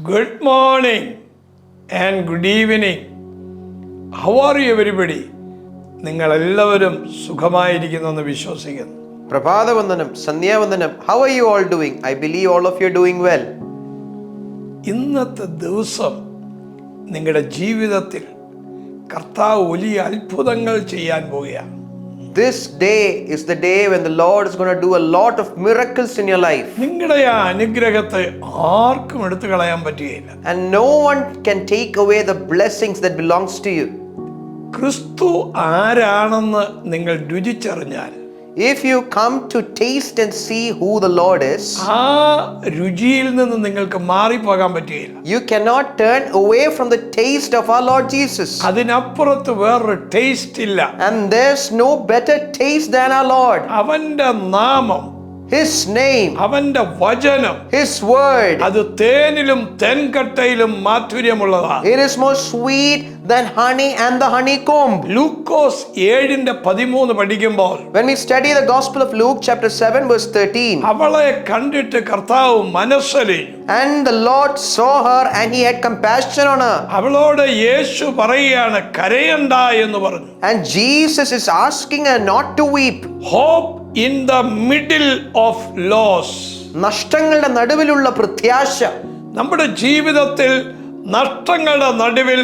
Good morning and good evening. How are you everybody? നിങ്ങളെല്ലാവരും സുഖമായിരിക്കുന്നെന്ന് വിശ്വസിക്കുന്നു. പ്രഭാതവന്ദനം, സന്ധ്യാവന്ദനം. How are you all doing? I believe all of you are doing well. ഇന്നത്തെ ദിവസം നിങ്ങളുടെ ജീവിതത്തിൽ കർത്താവ് വലിയ അത്ഭുതങ്ങൾ ചെയ്യാൻ പോവുകയാണ്. This day is the day when the Lord is going to do a lot of miracles in your life. നിങ്ങളുടെ ആ അനുഗ്രഹത്തെ ആർക്കും എടുത്തു കളയാൻ പറ്റുകയില്ല. And no one can take away the blessings that belongs to you. ക്രിസ്തു ആരാണെന്ന് നിങ്ങൾ രുചിച്ചറിഞ്ഞാൽ, If you come to taste and see who the Lord is, ആ രുചിയിൽ നിന്ന് നിങ്ങൾക്ക് മാറിപ്പോകാൻ പറ്റുകയില്ല. you cannot turn away from the taste of our Lord Jesus. അതിനപ്പുറത്ത് വേറൊരു taste ഇല്ല. And there's no better taste than our Lord. അവന്റെ നാമം, His name, അവന്റെ വചനം, His word, അത് തേനിലും തെൻകട്ടയിലും മാധുര്യമുള്ളതാണ്. it is more sweet than honey and the honeycomb. ലൂക്കോസ് 7:13 പഠിക്കുമ്പോൾ, When we study the Gospel of Luke chapter 7 verse 13, അവളെ കണ്ടിട്ട് കർത്താവ് മനസ്സലിഞ്ഞു. and the Lord saw her and he had compassion on her. അവളോട് യേശു പറയുകയാണ്, കരയണ്ട എന്ന് പറഞ്ഞു. And Jesus is asking her not to weep. Hope in the middle of loss. നഷ്ടങ്ങളുടെ നടുവിലുള്ള പ്രത്യാശ. നമ്മുടെ ജീവിതത്തിൽ നഷ്ടങ്ങളുടെ നടുവിൽ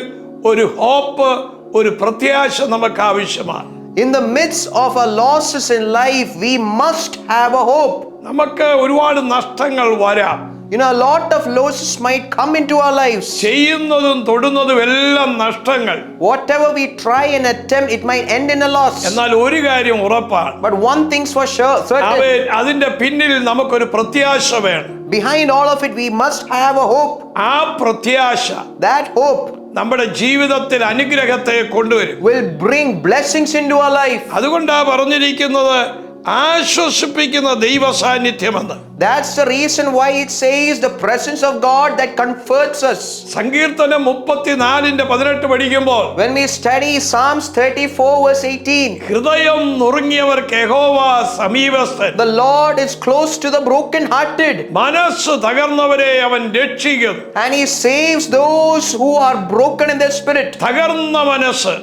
ഒരു ഹോപ്പ്, ഒരു പ്രത്യാശ നമുക്ക് ആവശ്യമാണ്. In the midst of our losses in life, we must have a hope. നമുക്ക് ഒരുപാട് നഷ്ടങ്ങൾ വരാം. A lot of losses might come into our lives. ചെയ്യുന്നതും തൊടുന്നതും എല്ലാം നഷ്ടങ്ങൾ. Whatever we try and attempt, it might end in a loss. എന്നാൽ ഒരു കാര്യം ഉറപ്പാണ്. But one thing's for sure, certain. അതിന്റെ പിന്നിൽ നമുക്കൊരു പ്രത്യാശ വേണം. Behind all of it, we must have a hope. ആ പ്രത്യാശ, That hope നമ്മുടെ ജീവിതത്തിൽ അനുഗ്രഹത്തെ കൊണ്ടുവരും. will bring blessings into our life. അതുകൊണ്ടാണ് പറഞ്ഞിരിക്കുന്നത് ആശ്വസിപ്പിക്കുന്ന ദൈവ സാന്നിധ്യമെന്ന്. That's the reason why it says the presence of God that comforts us. സങ്കീർത്തനം 34:18 പഠിക്കുമ്പോൾ, When we study Psalms 34 verse 18, ഹൃദയം നുറുങ്ങിയവർക്ക് യഹോവ സമീപസ്ഥൻ, the Lord is close to the brokenhearted, മനസ്സ് തകർന്നവരെ അവൻ രക്ഷിക്കുന്നു. and he saves those who are broken in their spirit. തകർന്ന മനസ്സ്,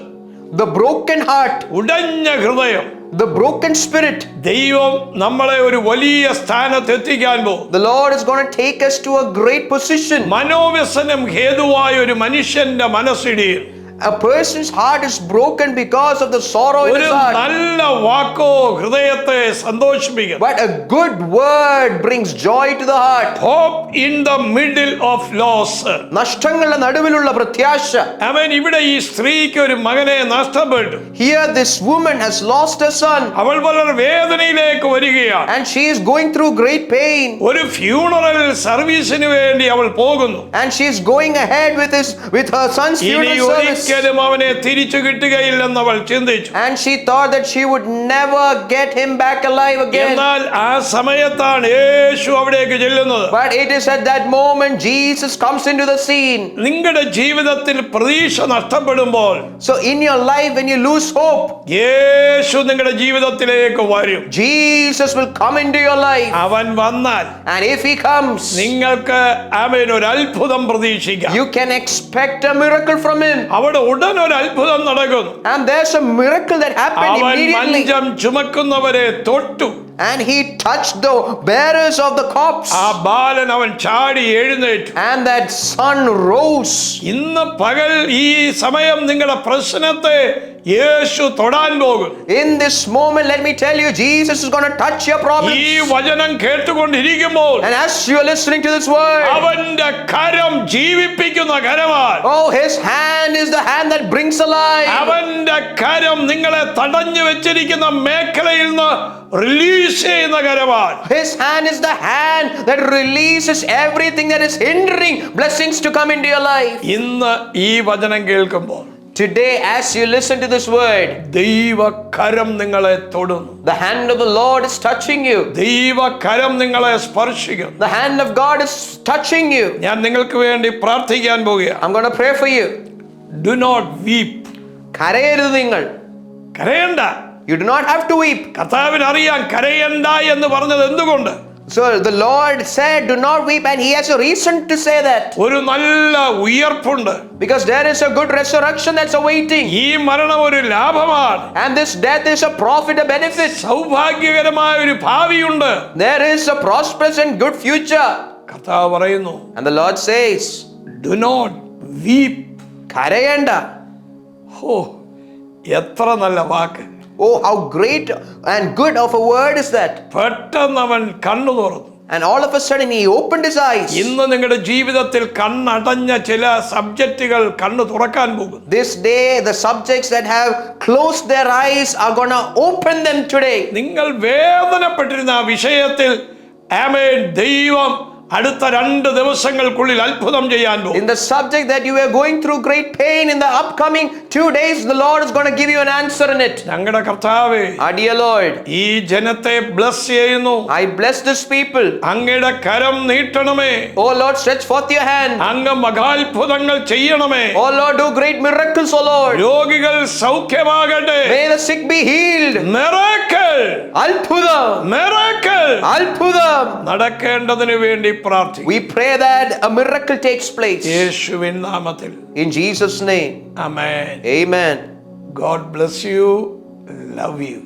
The broken heart, ഉടഞ്ഞ ഹൃദയം, the broken spirit, ദൈവം നമ്മളെ ഒരു വലിയ സ്ഥാനത്ത് എത്തിക്കാൻ പോകും. the Lord is going to take us to a great position. മനോവ്യസനം ഹേതുവായ ഒരു മനുഷ്യന്റെ മനസ്സിടിയിൽ A person's heart is broken because of the sorrow in ഒരു his heart. നല്ല വാക്കോ ഹൃദയത്തെ സന്തോഷിപ്പിക്കും. But a good word brings joy to the heart. Hope in the middle of loss. നഷ്ടങ്ങളുടെ നടുവിലുള്ള പ്രത്യാശ. അവൻ ഇവിടെ ഈ സ്ത്രീക്ക് ഒരു മകനെ നഷ്ടപ്പെട്ടു. Here this woman has lost her son, അവൾ വളരെ വേദനയിലേക്ക് വരികയാണ്. and she is going through great pain, ഒരു ഫ്യൂണറൽ സർവീസിന് വേണ്ടി അവൾ പോകുന്നു. and she is going ahead with her son's ഇനി funeral service. ഒരിക്കലും അവനെ തിരിച്ചു കിട്ടുകയില്ലെന്ന് അവൾ ചിന്തിച്ചു. And she thought that she would never get him back alive again. എന്നാൽ ആ സമയത്താണ് യേശു അവിടേക്ക് ചെല്ലുന്നത്. But it is at that moment Jesus comes into the scene. നിങ്ങളുടെ ജീവിതത്തിൽ പ്രതീക്ഷ നഷ്ടപ്പെടുമ്പോൾ, So in your life when you lose hope, യേശു നിങ്ങളുടെ ജീവിതത്തിലേക്ക് വരും. Jesus will come into your life. അവൻ വന്നാൽ, And if he comes, നിങ്ങൾക്ക് അവൻ ഒരു അത്ഭുതം പ്രതീക്ഷിക്കാം. you can expect a miracle from him. അവിടെ ഉടൻ ഒരു അത്ഭുതം നടക്കുന്നു. And there's a miracle that happened അവൻ immediately. മഞ്ചം ചുമക്കുന്നവരെ തൊട്ടു. And he touched the bearers of the corpse. ആ ബാലൻ അവൻ ചാടി എഴുന്നേറ്റു. And that son rose. ഇന്ന് പകൽ ഈ സമയം നിങ്ങളുടെ പ്രശ്നത്തെ യേശു തൊടാൻ പോകും. In this moment, let me tell you, Jesus is going to touch your problems. ഈ വചനം കേട്ടുകൊണ്ടിരിക്കുമ്പോൾ And as you are listening to this word, അവന്റെ കരം ജീവിപ്പിക്കുന്ന കരമാണ്. oh, his hand is the hand that brings alive. അവന്റെ കരം നിങ്ങളെ തടഞ്ഞു വെച്ചിരിക്കുന്ന മേഖലയിൽ നിന്ന് റിലീസ് ചെയ്യുന്ന കരമാണ്. His hand is the hand that releases everything that is hindering blessings to come into your life. ഇന്ന് ഈ വചനം കേൾക്കുമ്പോൾ, Today, as you listen to this word, ദൈവകരം നിങ്ങളെ തൊടുന്നു. the hand of the Lord is touching you. ദൈവകരം നിങ്ങളെ സ്പർശിക്കും. The hand of God is touching you. ഞാൻ നിങ്ങൾക്ക് വേണ്ടി പ്രാർത്ഥിക്കാൻ പോകുകയാണ്. I'm going to pray for you. Do not weep. കരയരുത് നിങ്ങൾ. കരയണ്ട. You do not have to weep. കർത്താവിന് അറിയാം കരയണ്ട എന്ന് പറഞ്ഞത് എന്തുകൊണ്ട്. So the Lord said, do not weep, and he has a reason to say that. ഒരു നല്ല ഉയർപ്പുണ്ട്. Because there is a good resurrection that's awaiting. ഈ മരണം ഒരു ലാഭമാണ്. And this death is a profit, a benefit. സൗഭാഗ്യകരമായ ഒരു ഭാവിയുണ്ട്. There is a prosperous and good future. കർത്താവ് പറയുന്നു, And the Lord says, do not weep. കരയണ്ട. ഓ, എത്ര നല്ല വാക്ക്. Oh, how great and good of a word is that. പെട്ടെന്ന് അവൻ കണ്ണു തുറന്നു. And all of a sudden he opened his eyes. ഇന്ന് നിങ്ങളുടെ ജീവിതത്തിൽ കണ്ണടഞ്ഞ ചില സബ്ജക്റ്റുകൾ കണ്ണു തുറക്കാൻ പോകും. This day the subjects that have closed their eyes are going to open them today. നിങ്ങൾ വേദനപ്പെട്ടിരുന്ന ആ വിഷയത്തിൽ ആമേൻ, ദൈവം അടുത്ത 2 ദിവസങ്ങൾക്കുള്ളിൽ അത്ഭുതം ചെയ്യാൻ പോകും. In the subject that you were going through great pain, in the upcoming 2 days the Lord is going to give you an answer in it. ഞങ്ങളുടെ കർത്താവേ, Our dear Lord, ഈ ജനത്തെ ബ്ലസ് ചെയ്യുന്നു. I bless this people. അങ്ങയുടെ കരം നീട്ടണമേ. Oh Lord, stretch forth your hand. അങ്ങ് മഹാത്ഭുതങ്ങൾ ചെയ്യണമേ. Oh Lord, do great miracles, oh Lord. രോഗികൾ സൗഖ്യമാകട്ടെ. May the sick be healed. Miracle, Alpudam, miracle Alpudam. നടക്കേണ്ടതിന് വേണ്ടി പ്രാർത്ഥിക്കുന്നു. We pray that a miracle takes place. യേശുവിൻ നാമത്തിൽ. In Jesus' name. Amen. Amen. God bless you. Love you.